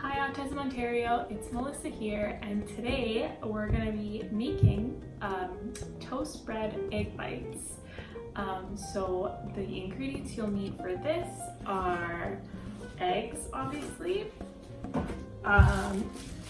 Hi Autism Ontario, it's Melissa here, and today we're going to be making toast bread egg bites. So the ingredients you'll need for this are eggs, obviously,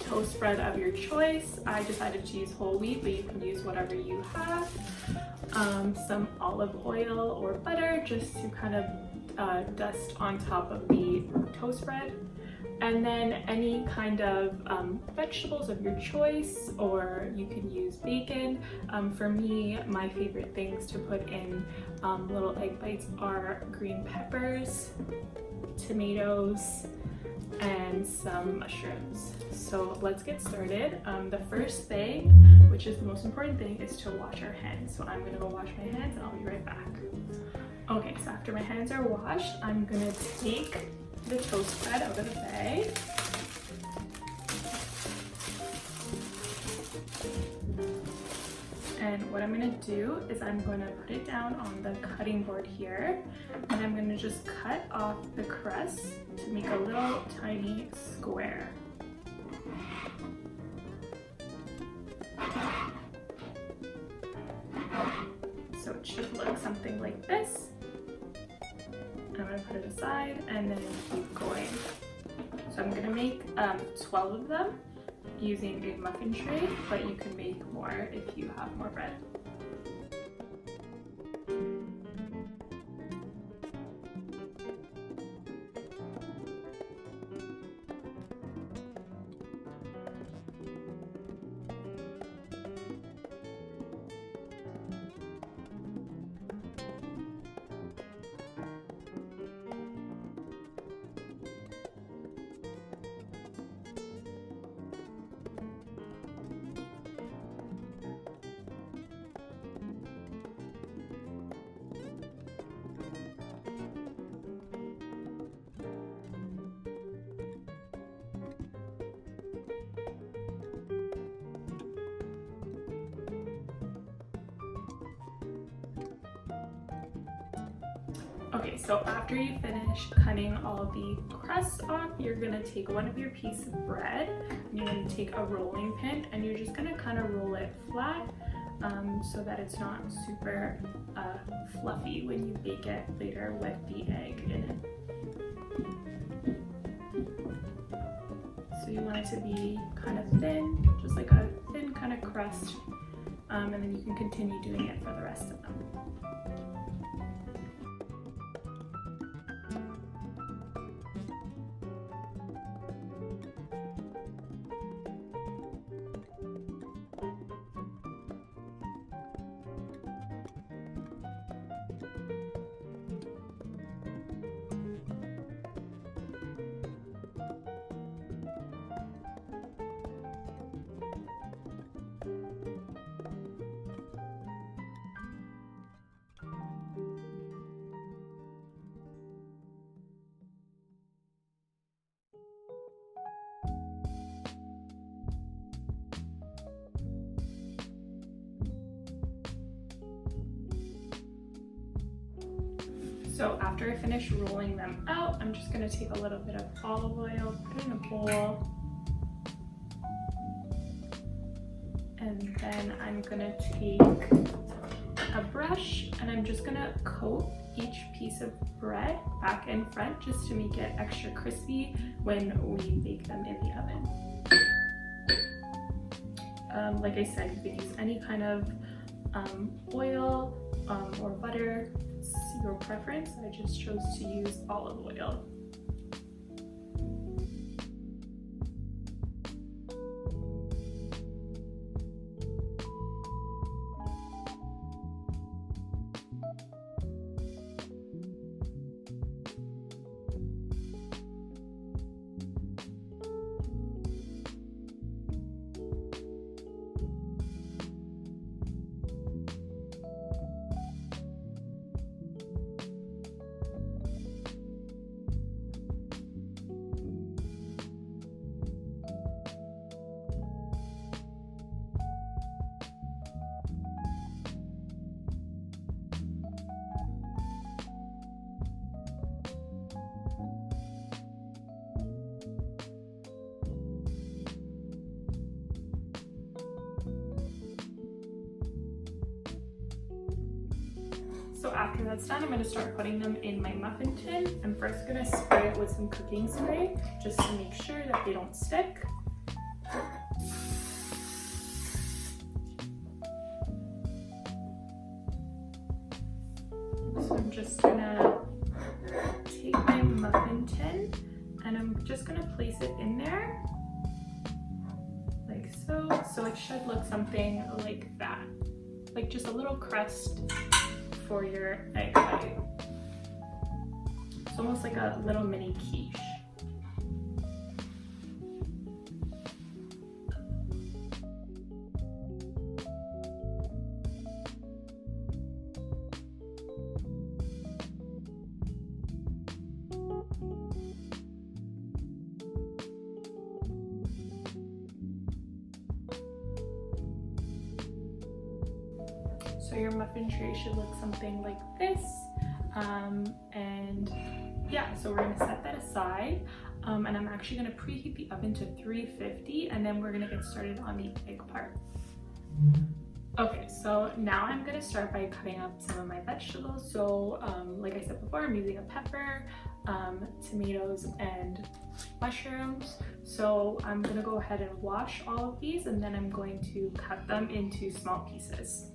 toast bread of your choice. I decided to use whole wheat, but you can use whatever you have. Some olive oil or butter just to kind of dust on top of the toast bread. And then any kind of vegetables of your choice, or you can use bacon. For me, my favorite things to put in little egg bites are green peppers, tomatoes, and some mushrooms. So let's get started. The first thing, which is the most important thing, is to wash our hands. So I'm gonna go wash my hands and I'll be right back. Okay, so after my hands are washed, I'm gonna take the toast bread out of the bag. And what I'm going to do is I'm going to put it down on the cutting board here, and I'm going to just cut off the crust to make a little tiny square. So it should look something like this. I'm going to put it aside and then keep going. So I'm going to make 12 of them using a muffin tray, but you can make more if you have more bread. Okay, so after you finish cutting all the crust off, you're gonna take one of your pieces of bread, and you're gonna take a rolling pin, and you're just gonna kind of roll it flat so that it's not super fluffy when you bake it later with the egg in it. So you want it to be kind of thin, just like a thin kind of crust, and then you can continue doing it for the rest of them. So after I finish rolling them out, I'm just going to take a little bit of olive oil, put it in a bowl, and then I'm going to take a brush and I'm just going to coat each piece of bread back and front just to make it extra crispy when we bake them in the oven. Like I said, you can use any kind of oil or butter. Your preference. I just chose to use olive oil. So after that's done, I'm going to start putting them in my muffin tin. I'm first going to spray it with some cooking spray just to make sure that they don't stick. So I'm just going to take my muffin tin and I'm just going to place it in there like so. So it should look something like that, like just a little crust for your egg white. It's almost like a little mini quiche. So your muffin tray should look something like this. And yeah, so we're gonna set that aside. And I'm actually gonna preheat the oven to 350 and then we're gonna get started on the egg part. Okay, so now I'm gonna start by cutting up some of my vegetables. So like I said before, I'm using a pepper, tomatoes, and mushrooms. So I'm gonna go ahead and wash all of these and then I'm going to cut them into small pieces.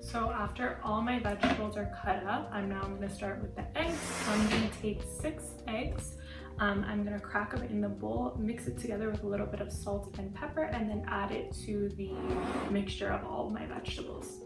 So after all my vegetables are cut up, I'm going to start with the eggs. I'm going to take 6 eggs. I'm going to crack them in the bowl, mix it together with a little bit of salt and pepper, and then add it to the mixture of all my vegetables.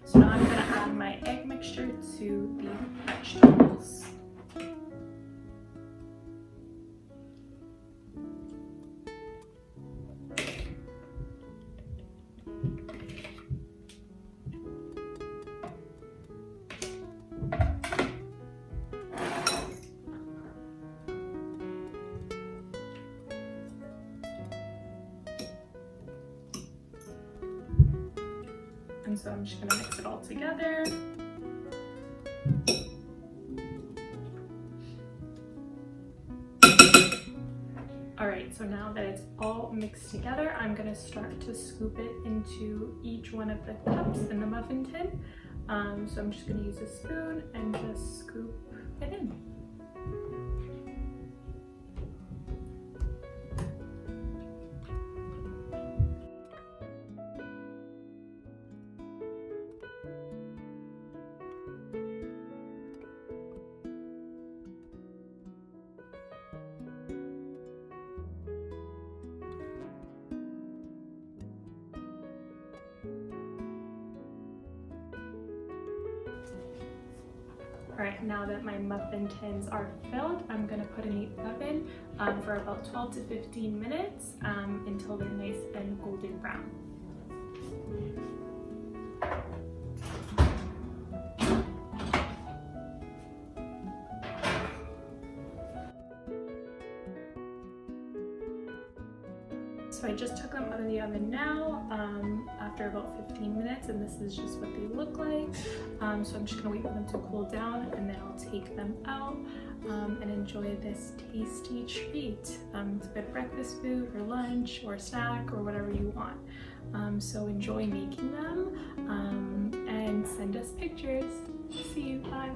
So now I'm going to add my egg mixture to the vegetables. And so I'm just going to mix it all together. All So now that it's all mixed together, I'm gonna start to scoop it into each one of the cups in the muffin tin. So I'm just gonna use a spoon and just scoop it in. Alright, now that my muffin tins are filled, I'm going to put in the oven for about 12 to 15 minutes until they're nice and golden brown. So I just took them out of the oven now after about 15 minutes, and this is just what they look like. So I'm just gonna wait for them to cool down, and then I'll take them out and enjoy this tasty treat. It's a good breakfast food or lunch or snack or whatever you want. So enjoy making them and send us pictures. See you, bye.